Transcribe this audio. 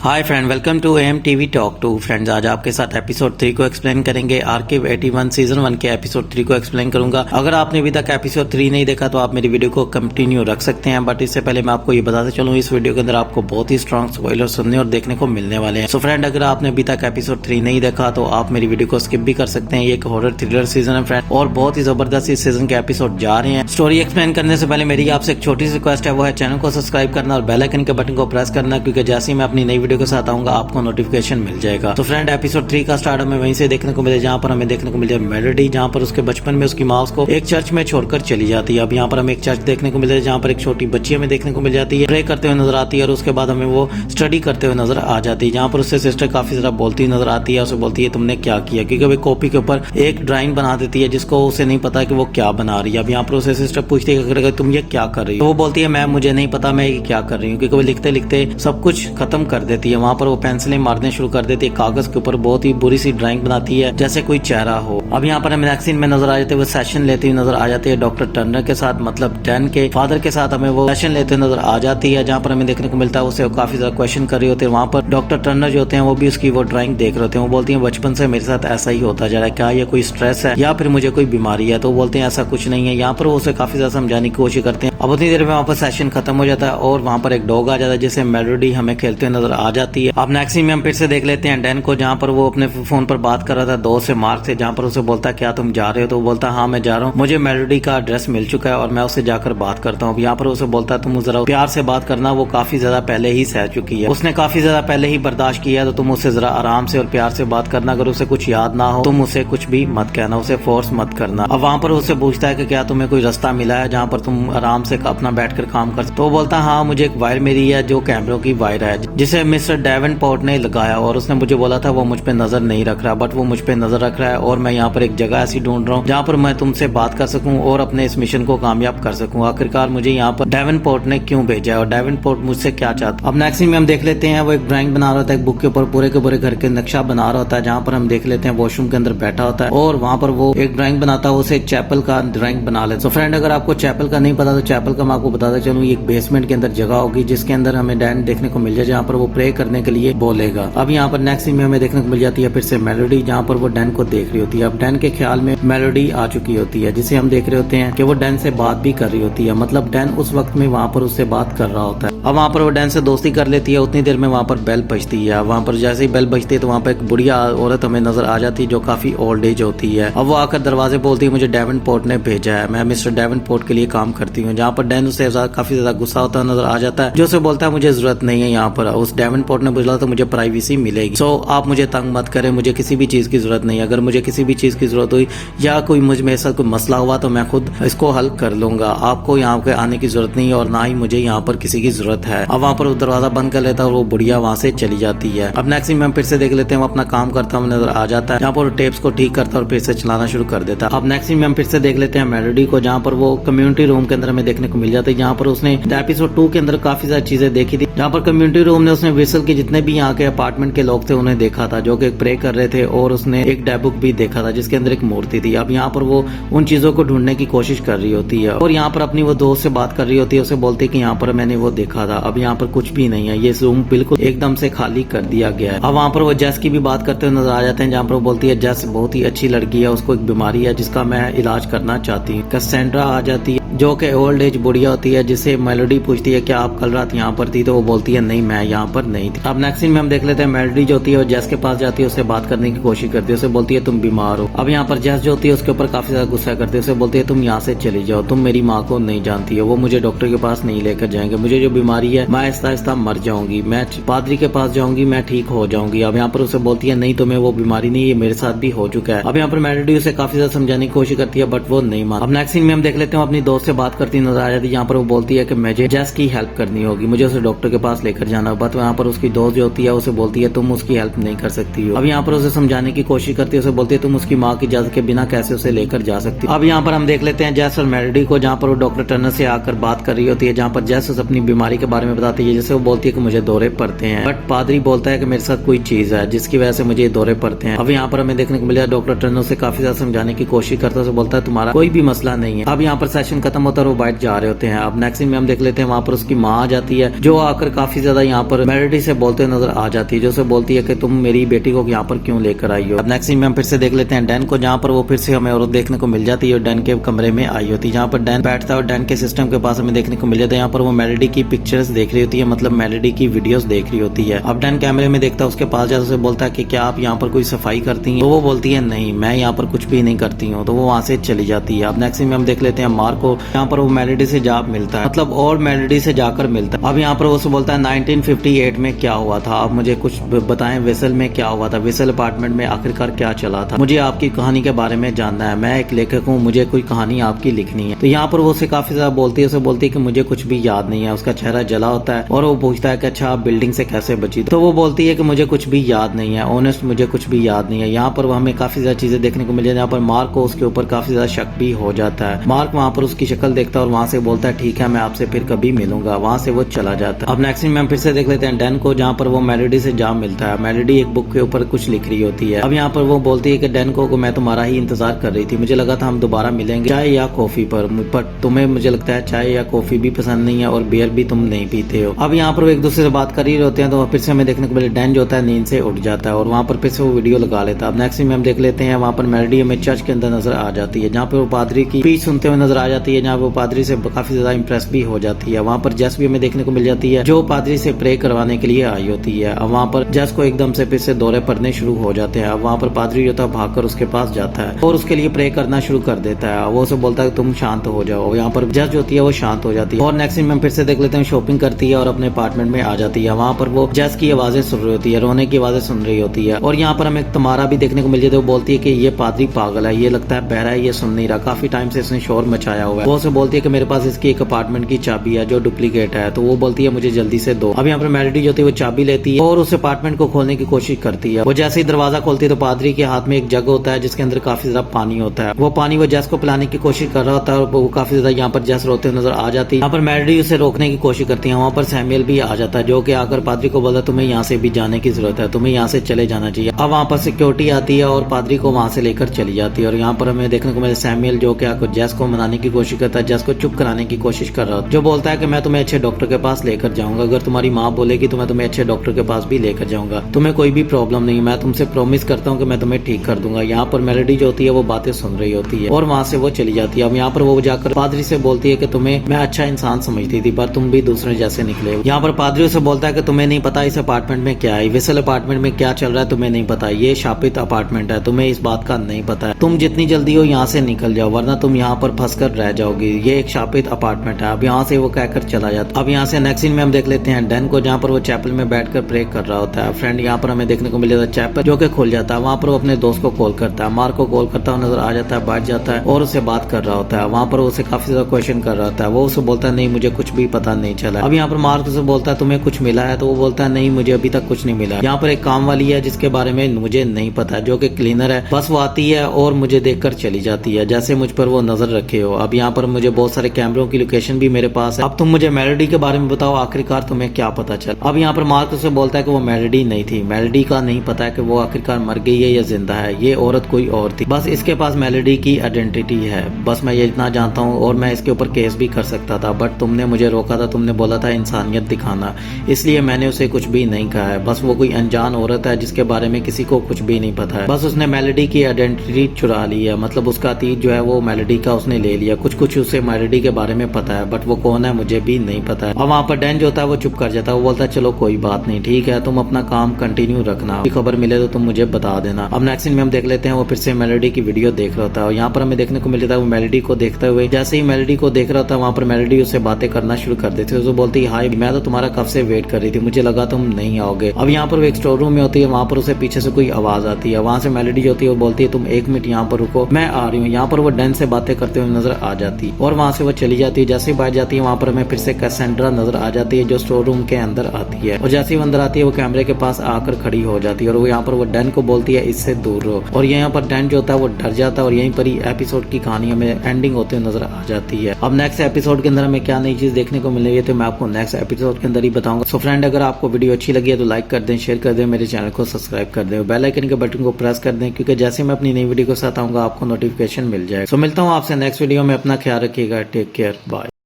Hi friend, welcome to M TV talk two. Friends, आज आपके साथ एपिसोड 3 को एक्सप्लेन करेंगे। आर्काइव 81 सीजन 1 के एपिसोड 3 को एक्सप्लेन करूंगा। अगर आपने अभी तक एपिसोड 3 नहीं देखा तो आप मेरी वीडियो को कंटिन्यू रख सकते हैं, बट इससे पहले मैं आपको ये बताते चलूं, इस वीडियो के अंदर आपको बहुत ही स्ट्रॉन्ग स्पॉइलर सुनने और देखने को मिलने वाले हैं। सो फ्रेंड, अगर आपने अभी तक एपिसोड 3 नहीं देखा तो आप मेरी वीडियो को स्किप भी कर सकते हैं। ये एक हॉरर थ्रिलर सीजन है फ्रेंड, और बहुत ही जबरदस्त इस सीजन के एपिसोड जा रहे हैं। स्टोरी एक्सप्लेन करने से पहले मेरी आपसे एक छोटी सी रिक्वेस्ट है, वो है चैनल को सब्सक्राइब करना और बेल आइकन के बटन को प्रेस करना, क्योंकि जैसे ही मैं अपनी नई वीडियो के साथ आऊंगा आपको नोटिफिकेशन मिल जाएगा। तो फ्रेंड, एपिसोड 3 का स्टार्ट हमें वहीं से देखने को मिले जहां पर हमें देखने को मिल जाए मेलोडी, जहां पर उसके बचपन में उसकी माँ उसको एक चर्च में छोड़कर चली जाती है। अब यहाँ पर हमें एक चर्च देखने को मिल जाए जहां पर एक छोटी बच्ची हमें देखने को मिल जाती है, प्रे करते हुए नजर आती है, और उसके बाद हमें वो स्टडी करते हुए नजर आ जाती है, जहां पर उससे सिस्टर काफी ज्यादा बोलती हुई नजर आती है। उसे बोलती है तुमने क्या किया, क्योंकि वो कॉपी के ऊपर एक ड्राइंग बना देती है जिसको उसे नहीं पता कि वो क्या बना रही है। अब यहाँ पर उसे सिस्टर पूछती है तुम ये क्या कर रही हो, वो बोलती है मैम मुझे नहीं पता मैं ये क्या कर रही हूँ, क्योंकि वो लिखते लिखते सब कुछ खत्म कर देती है। वहाँ पर वो पेंसिलें मारने शुरू कर देती है, कागज के ऊपर बहुत ही बुरी सी ड्राइंग बनाती है जैसे कोई चेहरा हो। अब यहाँ पर हमें नेक्स्ट सीन में नजर आ जाते हैं, वो सेशन लेती हुई नजर आ जाती है डॉक्टर टर्नर के साथ, मतलब डैन के फादर के साथ हमें वो सेशन लेते हुए नजर आ जाती है, जहाँ पर हमें देखने को मिलता है उसे काफी ज्यादा क्वेश्चन कर रही होती है। वहाँ पर डॉक्टर टर्नर जो होते हैं वो भी उसकी वो ड्राइंग देख रहे होते हैं। वो बोलती है बचपन से मेरे साथ ऐसा ही होता जा रहा है, क्या ये कोई स्ट्रेस है या फिर मुझे कोई बीमारी है। तो बोलते हैं ऐसा कुछ नहीं है। यहाँ पर वो उसे काफी ज्यादा समझाने की कोशिश करते हैं। अब उतनी देर में वहाँ पर सेशन खत्म हो जाता है और वहाँ पर एक डॉग आ जाता है जिसे मेलोडी हमें खेलते हुए नजर आ जाती है। अब नेक्स्ट सीन में हम फिर से देख लेते हैं डैन को, जहाँ पर वो अपने फोन पर बात कर रहा था दोस्त से, मार्क से, जहाँ पर उसे बोलता है क्या तुम जा रहे हो, तो वो बोलता है हाँ मैं जा रहा हूँ, मुझे मेलोडी का एड्रेस मिल चुका है और मैं उससे जाकर बात करता हूँ। यहाँ पर उसे बोलता है तुम जरा प्यार से बात करना, वो काफी ज्यादा पहले ही सह चुकी है, उसने काफी ज्यादा पहले ही बर्दाश्त किया है, तो तुम उससे जरा आराम से और प्यार से बात करना। अगर उसे कुछ याद ना हो तुम उसे कुछ भी मत कहना, उसे फोर्स मत करना। अब वहाँ पर उसे पूछता है कि क्या तुम्हें कोई रास्ता मिला है जहाँ पर तुम आराम से अपना बैठकर काम कर, तो वो बोलता है हाँ मुझे एक वायर मिली है जो कैमरों की वायर है जिसे मिस्टर डेवेनपोर्ट ने लगाया, और उसने मुझे बोला था वो मुझ पे नजर नहीं रख रहा, बट वो मुझ पे नजर रख रहा है, और मैं यहाँ पर एक जगह ऐसी ढूंढ रहा हूँ जहाँ पर मैं तुमसे बात कर सकूं और अपने इस मिशन को कामयाब कर सकूं। आखिरकार मुझे यहाँ पर डेवेनपोर्ट ने क्यों भेजा है और डेवेनपोर्ट मुझसे क्या चाहता। अब नेक्स्ट में हम देख लेते हैं वो एक ड्राइंग बना रहा होता है, एक बुक के ऊपर पूरे के पूरे घर के नक्शा बना रहा होता है, जहाँ पर हम देख लेते हैं वॉशरूम के अंदर बैठा होता है और वहाँ पर वो एक ड्राइंग बनाता है, उसे चैपल का ड्राइंग बना ले। तो फ्रेंड, अगर आपको चैपल का नहीं पता तो चैपल का मैं आपको बताता चलूँ, एक बेसमेंट के अंदर जगह होगी जिसके अंदर हमें डैन देखने को मिल जाए, जहाँ पर वो प्रे करने के लिए बोलेगा। अब यहाँ पर नेक्स्ट में हमें देखने को मिल जाती है फिर से मेलोडी, जहाँ पर वो डैन को देख रही होती है। अब डैन के ख्याल में मेलोडी आ चुकी होती है, जिसे हम देख रहे होते हैं कि वो डैन से बात भी कर रही होती है, मतलब डैन उस वक्त में वहाँ पर उससे बात कर रहा होता है। अब वहाँ पर वो डैन से दोस्ती कर लेती है। उतनी देर में वहाँ पर बेल बजती है। वहाँ पर जैसे ही बेल बजती है तो वहाँ पर एक बुढ़िया औरत हमें नजर आ जाती है जो काफी ओल्ड एज होती है। अब वो आकर दरवाजे बोलती है मुझे डेवेनपोर्ट ने भेजा है, मैं मिस्टर डेवेनपोर्ट के लिए काम करती हूँ। जहाँ पर डैन उससे काफी ज्यादा गुस्सा होता नजर आ जाता है, जो उसे बोलता है मुझे जरूरत नहीं है, यहाँ पर उस डेवेनपोर्ट ने बोला तो मुझे प्राइवेसी मिलेगी, सो आप मुझे तंग मत करें, मुझे किसी भी चीज की जरूरत नहीं है। अगर मुझे किसी भी चीज की जरूरत हुई या कोई मुझ में ऐसा कोई मसला हुआ तो मैं खुद इसको हल कर लूंगा, आपको यहाँ पे आने की जरूरत नहीं है और ना ही मुझे यहाँ पर किसी की जरूरत है। अब वहाँ पर वो दरवाजा बंद कर लेता है और वो बुढ़िया वहाँ से चली जाती है। अब नेक्स्ट में हम फिर से देख लेते हैं वो अपना काम करता हुआ नजर आ जाता है, जहाँ पर टेप्स को ठीक करता है और फिर से चलाना शुरू कर देता है। अब नेक्स्ट में हम फिर से देख लेते हैं मेलोडी को, जहाँ पर वो कम्युनिटी रूम के अंदर हमें देखने को मिल जाता है, जहाँ पर उसने एपिसोड 2 के अंदर काफी सारी चीजें देखी थी, जहाँ पर कम्युनिटी रूम में उसने विसल के जितने भी यहाँ के अपार्टमेंट के लोग थे उन्हें देखा था जो कि प्रे कर रहे थे, और उसने एक डैबुक भी देखा था जिसके अंदर एक मूर्ति थी। अब यहाँ पर वो उन चीजों को ढूंढने की कोशिश कर रही होती है और यहाँ पर अपनी वो दोस्त से बात कर रही होती है, उसे बोलती है कि यहाँ पर मैंने वो देखा था। अब यहाँ पर कुछ भी नहीं है, ये रूम बिल्कुल एकदम से खाली कर दिया गया है। अब वहाँ पर वो जेस की भी बात करते हुए नजर आ जाते हैं, जहाँ पर वो बोलती है जेस बहुत ही अच्छी लड़की है, उसको एक बीमारी है जिसका मैं इलाज करना चाहती हूँ। कैसेंड्रा आ जाती है जो कि ओल्ड एज बुढ़िया होती है, जिसे मेलोडी पूछती है क्या आप कल रात यहाँ पर थी, तो वो बोलती है नहीं मैं यहाँ पर नहीं थी। अब नेक्स्ट सीन में हम देख लेते हैं मेलोडी जो होती है वो जेस के पास जाती है, उससे बात करने की कोशिश करती है, उसे बोलती है तुम बीमार हो। अब यहाँ पर जेस जो होती है उसके ऊपर काफी ज्यादा गुस्सा करती है, उसे बोलती है तुम यहाँ से चली जाओ, तुम मेरी माँ को नहीं जानती हो, वो मुझे डॉक्टर के पास नहीं लेकर जाएंगे, मुझे जो बीमारी है मैं आहिस्ता आहिस्ता मर जाऊंगी, मैं पादरी के पास जाऊंगी, मैं ठीक हो जाऊंगी। अब यहाँ पर उसे बोलती है नहीं तुम्हें वो बीमारी नहीं, ये मेरे साथ भी हो चुका है। अब यहाँ पर मेलोडी उसे काफी ज्यादा समझाने की कोशिश करती है बट वो नहीं मान। अब नेक्स्ट सीन में हम देख लेते हैं अपनी दोस्त से बात करती नजर आ जाती है, यहाँ पर वो बोलती है कि मुझे जेस की हेल्प करनी होगी, मुझे उसे डॉक्टर के पास लेकर जाना, बट यहाँ पर उसकी दोस्त जो होती है उसे बोलती है तुम उसकी हेल्प नहीं कर सकती हो। अब यहाँ पर उसे समझाने की कोशिश करती है, उसे बोलती है तुम उसकी माँ की इजाजत के बिना कैसे उसे लेकर जा सकती हो। अब यहाँ पर हम देख लेते हैं जेस और मेलोडी को, जहाँ पर वो डॉक्टर टर्नर से आकर बात कर रही होती है, जहाँ पर जेस उसे अपनी बीमारी के बारे में बताती है, जैसे वो बोलती है कि मुझे दौरे पड़ते हैं, बट पादरी बोलता है कि मेरे साथ कोई चीज है जिसकी वजह से मुझे ये दौरे पड़ते हैं। अब यहाँ पर हमें देखने को मिला डॉक्टर टर्नर से काफी ज्यादा समझाने की कोशिश करता है, बोलता है तुम्हारा कोई भी मसला नहीं है। अब यहाँ पर सेशन खत्म खत्म होता है और वो बाइट जा रहे होते हैं। अब नेक्स्ट सीन में हम देख लेते हैं वहाँ पर उसकी माँ आ जाती है, जो आकर काफी ज्यादा यहाँ पर मेलोडी से बोलते हुए नजर आ जाती है, जो उसे बोलती है कि तुम मेरी बेटी को यहाँ पर क्यों लेकर आई हो। अब नेक्स्ट सीन में हम फिर से देख लेते हैं डैन को, जहाँ पर वो फिर से हमें औरत देखने को मिल जाती है और डैन के कमरे में आई होती है, जहाँ पर डैन बैठता है और डैन के सिस्टम के पास हमें देखने को मिल जाता है। यहाँ पर वो मेलोडी की पिक्चर्स देख रही होती है, मतलब मेलोडी की वीडियोस देख रही होती है। अब डैन कैमरे में देखता है, उसके पास जाकर उसे बोलता है कि क्या आप यहाँ पर कोई सफाई करती हैं? तो वो बोलती है नहीं, मैं यहाँ पर कुछ भी नहीं करती हूँ। तो वो वहाँ से चली जाती है। अब नेक्स्ट सीन में हम देख लेते हैं मार्क को, यहाँ पर वो मेलोडी से जा मिलता है, मतलब और मेलोडी से जाकर मिलता है। अब यहाँ पर वो उसे बोलता है 1958 में क्या हुआ था, आप मुझे कुछ बताएं, वेसल में क्या हुआ था, वेसल अपार्टमेंट में आखिरकार क्या चला था, मुझे आपकी कहानी के बारे में जानना है, मैं एक लेखक हूँ, मुझे कोई कहानी आपकी लिखनी है। तो यहाँ पर वो उसे काफी ज्यादा बोलती है, उसे बोलती है कि मुझे कुछ भी याद नहीं है। उसका चेहरा जला होता है और वो पूछता है कि अच्छा आप बिल्डिंग से कैसे बची? तो वो बोलती है कि मुझे कुछ भी याद नहीं है, ऑनेस्ट मुझे कुछ भी याद नहीं है। यहाँ पर हमें काफी ज्यादा चीजें देखने को मिल जाती है। यहाँ पर मार्क को उसके ऊपर काफी ज्यादा शक भी हो जाता है। मार्क वहाँ पर उसकी शक्ल देखता है और वहाँ से बोलता है ठीक है, मैं आपसे फिर कभी मिलूंगा। वहाँ से वो चला जाता है। अब नेक्स्ट सीन में हम फिर से देख लेते हैं डैन को, जहाँ पर वो मेलोडी से जा मिलता है। मेलोडी एक बुक के ऊपर कुछ लिख रही होती है। अब यहाँ पर वो बोलती है कि डैन को मैं तुम्हारा ही इंतजार कर रही थी, मुझे लगा था हम दोबारा मिलेंगे चाय या कॉफी पर तुम्हें मुझे लगता है चाय या कॉफी भी पसंद नहीं है और बियर भी तुम नहीं पीते हो। अब यहाँ पर वो एक दूसरे से बात कर ही होते हैं, तो फिर से हमें देखने को मिले डैन जो होता है नींद से उठ जाता है और वहाँ पर फिर से वो वीडियो लगा लेता है। अब नेक्स्ट में हम देख लेते हैं वहाँ पर मेलोडी हमें चर्च के अंदर नजर आ जाती है, जहाँ पर वो पादरी की स्पीच सुनते हुए नजर आ जाती है, जहाँ वो पादरी से काफी ज्यादा इंप्रेस भी हो जाती है। वहाँ पर जेस भी हमें देखने को मिल जाती है, जो पादरी से प्रे करवाने के लिए आई होती है। अब वहाँ पर जेस को एकदम से फिर से दौरे पड़ने शुरू हो जाते हैं। अब वहाँ पर पादरी जो था भागकर उसके पास जाता है और उसके लिए प्रे करना शुरू कर देता है। वो उसे बोलता है तुम शांत हो जाओ। यहाँ पर जेस जो होती है वो शांत हो जाती है और नेक्स्ट में फिर से देख लेते हैं शॉपिंग करती है और अपने अपार्टमेंट में आ जाती है। वहाँ पर वो जेस की आवाजें सुन रही होती है, रोने की आवाजें सुन रही होती है और यहाँ पर हमें तमारा भी देखने को मिल जाती है। वो बोलती है कि ये पादरी पागल है, ये लगता है बहरा है, ये सुन नहीं रहा, काफी टाइम से इसने शोर मचाया हुआ है। वो उसे बोलती है कि मेरे पास इसकी एक अपार्टमेंट की चाबी है जो डुप्लीकेट है, तो वो बोलती है मुझे जल्दी से दो। अब यहाँ पर मेलोडी जो होती है वो चाबी लेती है और उस अपार्टमेंट को खोलने की कोशिश करती है। वो जैसे ही दरवाजा खोलती है तो पादरी के हाथ में एक जग होता है जिसके अंदर काफी ज्यादा पानी होता है। वो पानी वो जेस को पिलाने की कोशिश कर रहा होता है और वो काफी ज्यादा यहाँ पर जेस रोते हुए नजर आ जाती है। यहाँ पर मेलोडी उसे रोकने की कोशिश करती है। वहाँ पर सैमुअल भी आ जाता है, जो कि आकर पादरी को बोलता है तुम्हें यहाँ से भी जाने की जरूरत है, तुम्हें यहाँ से चले जाना चाहिए। अब वहाँ पर सिक्योरिटी आती है और पादरी को वहाँ से लेकर चली जाती है और यहाँ पर हमें देखने को मिले सैमुअल जो कि आकर जेस को मनाने की कोशिश करता है, जेस को चुप कराने की कोशिश कर रहा है, जो बोलता है कि मैं तुम्हें अच्छे डॉक्टर के पास लेकर जाऊंगा, अगर तुम्हारी माँ बोलेगी तो मैं तुम्हें अच्छे डॉक्टर के पास भी लेकर जाऊंगा, तुम्हें कोई भी प्रॉब्लम नहीं, मैं तुमसे प्रॉमिस करता हूँ कि मैं तुम्हें ठीक कर दूंगा। यहाँ पर मेलोडी जो होती है वो बातें सुन रही होती है और वहाँ से वो चली जाती है। अब यहाँ पर वो जाकर पादरी से बोलती है कि तुम्हें मैं अच्छा इंसान समझती थी पर तुम भी दूसरे जैसे निकले हो। यहाँ पर पादरी उसे बोलता है कि तुम्हें नहीं पता इस अपार्टमेंट में क्या है, वेसल अपार्टमेंट में क्या चल रहा है तुम्हें नहीं पता, ये शापित अपार्टमेंट है, तुम्हें इस बात का नहीं पता है, तुम जितनी जल्दी हो यहाँ से निकल जाओ वरना तुम यहाँ पर फंसकर रह जाओगी, ये एक शापित अपार्टमेंट है। अब यहाँ से वो कहकर चला जाता है। अब यहाँ से नेक्स्ट सीन में हम देख लेते हैं डैन को, जहाँ पर वो चैपल में बैठकर प्रे कर रहा होता है। फ्रेंड यहाँ पर हमें देखने को मिल जाता है चैपल जो कि खुल जाता है। वहाँ पर वो अपने दोस्त को कॉल करता है, मार्क को कॉल करता है, नजर आ जाता है, बैठ जाता है और उससे बात कर रहा होता है। वहाँ पर उसे काफी ज्यादा क्वेश्चन कर रहा होता है। वो उसे बोलता है नहीं मुझे कुछ भी पता नहीं चला। अब यहाँ पर मार्क उसे बोलता है तुम्हें कुछ मिला है, तो वो बोलता है नहीं मुझे अभी तक कुछ नहीं मिला। यहाँ पर एक काम वाली है जिसके बारे में मुझे नहीं पता, जो कि क्लीनर है, बस वो आती है और मुझे देखकर चली जाती है जैसे मुझ पर वो नजर रखे हो। अब यहाँ पर मुझे बहुत सारे कैमरों की लोकेशन भी मेरे पास है। अब तुम मुझे मेलोडी के बारे में बताओ, आखिरकार तुम्हें क्या पता चला। अब यहाँ पर मार्क उसे बोलता है कि वो मेलोडी नहीं थी, मेलोडी का नहीं पता है कि वो आखिरकार मर गई है या जिंदा है, ये औरत कोई और थी, बस इसके पास मेलोडी की आइडेंटिटी है, बस मैं ये इतना जानता हूँ और मैं इसके ऊपर केस भी कर सकता था बट तुमने मुझे रोका था, तुमने बोला था इंसानियत दिखाना, इसलिए मैंने उसे कुछ भी नहीं कहा है। बस वो कोई अनजान औरत है जिसके बारे में किसी को कुछ भी नहीं पता है, बस उसने मेलोडी की आइडेंटिटी चुरा ली है, मतलब उसका अतीत जो है वो मेलोडी का उसने ले लिया, कुछ उसे मेलोडी के बारे में पता है बट वो कौन है मुझे भी नहीं पता है। अब वहाँ पर डैन जो होता है वो चुप कर जाता है, वो बोलता है चलो कोई बात नहीं, ठीक है तुम अपना काम कंटिन्यू रखना, खबर मिले तो तुम मुझे बता देना। अब नेक्स्ट सीन में हम देख लेते हैं वो फिर से मेलोडी की वीडियो देख रहा होता है और यहाँ पर हमें देखने को मिल जाता है वो मेलोडी को देखते हुए, जैसे ही मेलोडी को देख रहा होता है वहाँ पर मेलोडी उससे बातें करना शुरू कर देती है। वो बोलती है हाय मैं तो तुम्हारा कब से वेट कर रही थी, मुझे लगा तुम नहीं आओगे। अब यहाँ पर वो एक स्टोर रूम में होती है, वहाँ पर उसे पीछे से कोई आवाज आती है, वहाँ से मेलोडी जो होती है वो बोलती है तुम 1 मिनट यहाँ पर रुको मैं आ रही हूँ। यहाँ पर वो डैन से बातें करते हुए नजर आ जाती है और वहाँ से वो चली जाती है। जैसे ही बाहर जाती है वहाँ पर हमें फिर से कैसेंड्रा नजर आ जाती है जो स्टोर रूम के अंदर आती है और जैसे ही अंदर आती है वो कैमरे के पास आकर खड़ी हो जाती है और वो यहाँ पर वो डैन को बोलती है इससे दूर रहो और यहाँ पर डैन जो होता है वो डर जाता है और यहीं पर ही एपिसोड की कहानी हमें एंडिंग होते हुए नजर आ जाती है। अब नेक्स्ट एपिसोड के अंदर हमें क्या नई चीज देखने को मिलेगी तो मैं आपको नेक्स्ट एपिसोड के अंदर ही बताऊंगा। सो फ्रेंड अगर आपको वीडियो अच्छी लगी है तो लाइक कर दें, शेयर कर दें, मेरे चैनल को सब्सक्राइब कर दें, बेल आइकन के बटन को प्रेस कर दें क्योंकि जैसे मैं अपनी नई वीडियो के साथ आऊंगा आपको नोटिफिकेशन मिल जाएगा। सो मिलता हूँ आपसे नेक्स्ट वीडियो में, अपना ख्याल रखिएगा। Take care, bye.